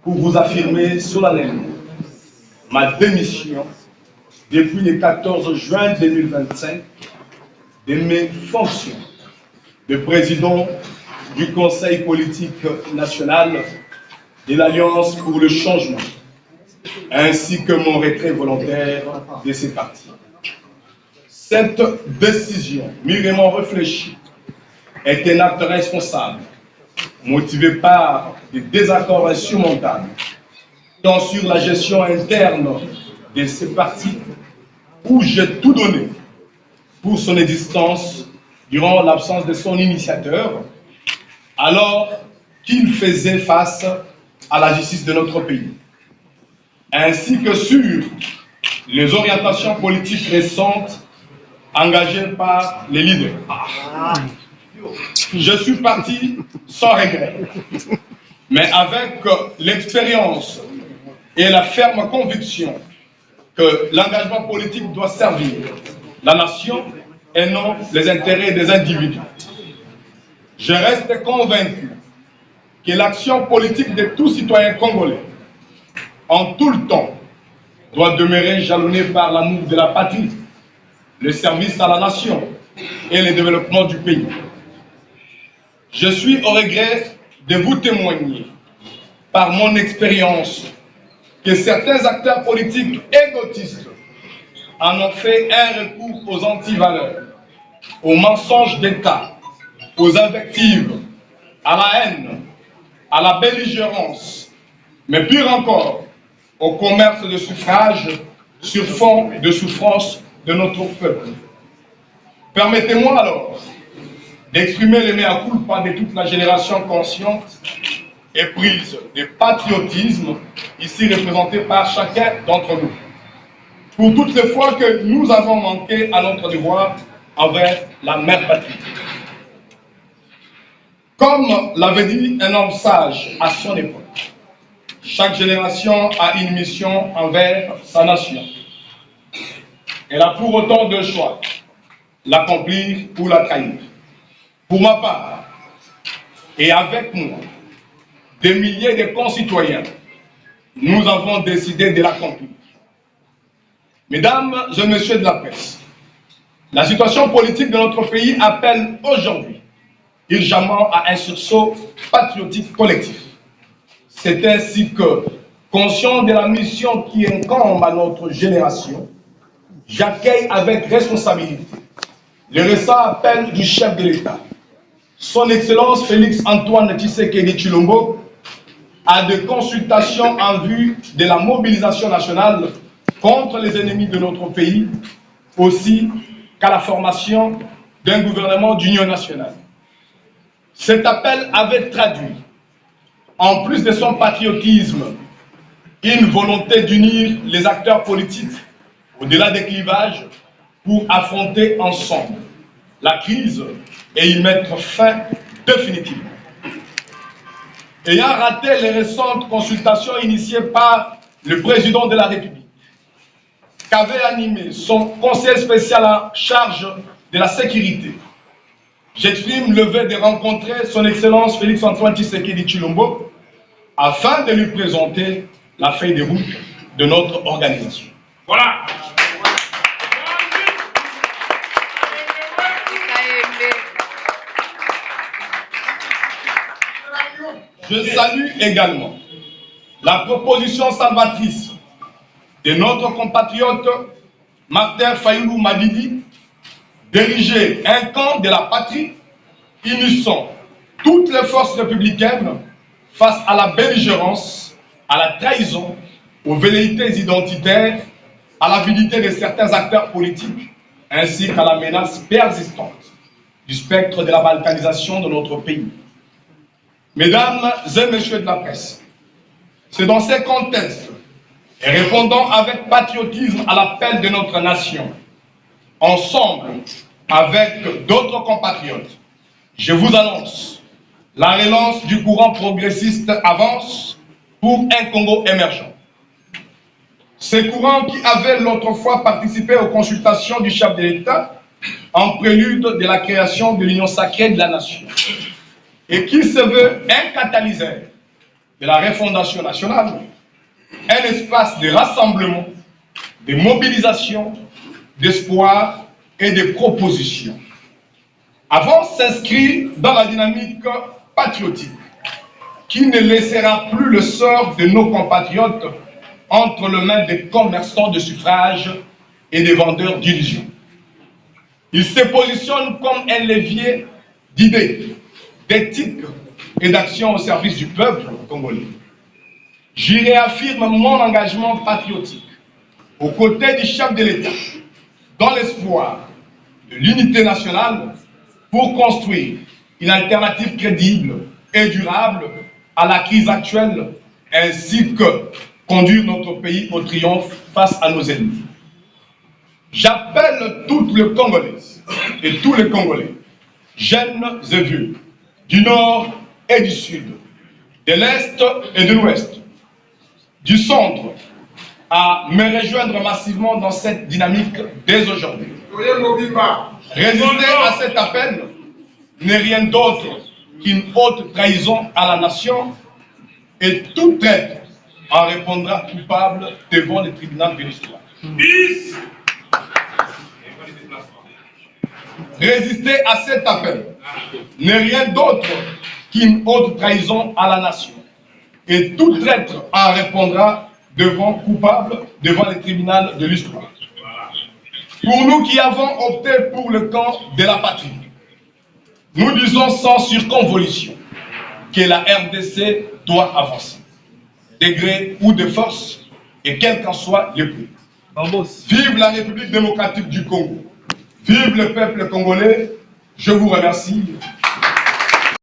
pour vous affirmer solennellement ma démission depuis le 14 juin 2025 de mes fonctions de président du Conseil politique national de l'Alliance pour le changement, ainsi que mon retrait volontaire de ces partis. Cette décision mûrement réfléchie est un acte responsable, motivé par des désaccords insurmontables, tant sur la gestion interne de ces partis, où j'ai tout donné pour son existence durant l'absence de son initiateur, alors qu'il faisait face à la justice de notre pays, ainsi que sur les orientations politiques récentes engagées par les leaders. Je suis parti sans regret, mais avec l'expérience et la ferme conviction que l'engagement politique doit servir la nation et non les intérêts des individus. Je reste convaincu que l'action politique de tout citoyen congolais, en tout le temps, doit demeurer jalonnée par l'amour de la patrie, le service à la nation et le développement du pays. Je suis au regret de vous témoigner, par mon expérience, que certains acteurs politiques égotistes en ont fait un recours aux antivaleurs, aux mensonges d'État, aux invectives, à la haine, à la belligérance, mais pire encore, au commerce de suffrage sur fond de souffrance de notre peuple. Permettez-moi alors d'exprimer le mea culpa de toute la génération consciente et prise de patriotisme, ici représentée par chacun d'entre nous, pour toutes les fois que nous avons manqué à notre devoir envers la mère patrie. Comme l'avait dit un homme sage à son époque, chaque génération a une mission envers sa nation. Elle a pour autant deux choix, l'accomplir ou la trahir. Pour ma part, et avec moi, des milliers de concitoyens, nous avons décidé de l'accomplir. Mesdames et messieurs de la presse, la situation politique de notre pays appelle aujourd'hui urgemment à un sursaut patriotique collectif. C'est ainsi que, conscient de la mission qui incombe à notre génération, j'accueille avec responsabilité le récent appel du chef de l'État, Son Excellence Félix-Antoine Tshisekedi Tshilombo, à des consultations en vue de la mobilisation nationale contre les ennemis de notre pays, aussi qu'à la formation d'un gouvernement d'union nationale. Cet appel avait traduit, en plus de son patriotisme, une volonté d'unir les acteurs politiques au-delà des clivages pour affronter ensemble la crise et y mettre fin définitivement. Ayant raté les récentes consultations initiées par le président de la République, qu'avait animé son conseil spécial en charge de la sécurité, j'exprime le vœu de rencontrer son Excellence Félix-Antoine Tshisekedi Tshilombo afin de lui présenter la feuille de route de notre organisation. Voilà. Je salue également la proposition salvatrice de notre compatriote Martin Fayulu Madidi d'ériger un camp de la patrie unissant toutes les forces républicaines face à la belligérance, à la trahison, aux velléités identitaires, à l'avidité de certains acteurs politiques, ainsi qu'à la menace persistante du spectre de la balkanisation de notre pays. Mesdames et messieurs de la presse, c'est dans ces contextes, et répondant avec patriotisme à l'appel de notre nation, ensemble avec d'autres compatriotes, je vous annonce la relance du courant progressiste avance pour un Congo émergent. Ce courant qui avait l'autre fois participé aux consultations du chef de l'État en prélude de la création de l'Union sacrée de la nation et qui se veut un catalyseur de la refondation nationale, un espace de rassemblement, de mobilisation, d'espoir et de propositions. Avons s'inscrit dans la dynamique patriotique qui ne laissera plus le sort de nos compatriotes entre les mains des commerçants de suffrage et des vendeurs d'illusions. Il se positionne comme un levier d'idées, d'éthique et d'action au service du peuple congolais. J'y réaffirme mon engagement patriotique aux côtés du chef de l'État, dans l'espoir de l'unité nationale pour construire une alternative crédible et durable à la crise actuelle, ainsi que conduire notre pays au triomphe face à nos ennemis. J'appelle toutes les Congolaises et tous les Congolais, jeunes et vieux, du nord et du sud, de l'est et de l'ouest, du centre, à me rejoindre massivement dans cette dynamique dès aujourd'hui. Résister à cet appel n'est rien d'autre qu'une haute trahison à la nation, et tout traître en répondra coupable devant le tribunal de l'histoire. Résister à cet appel n'est rien d'autre qu'une haute trahison à la nation, et tout traître en répondra coupable devant le tribunal de l'histoire. Pour nous qui avons opté pour le camp de la patrie, nous disons sans circonvolution que la RDC doit avancer, de gré ou de force, et quel qu'en soit le prix. Vive la République démocratique du Congo, vive le peuple congolais, je vous remercie.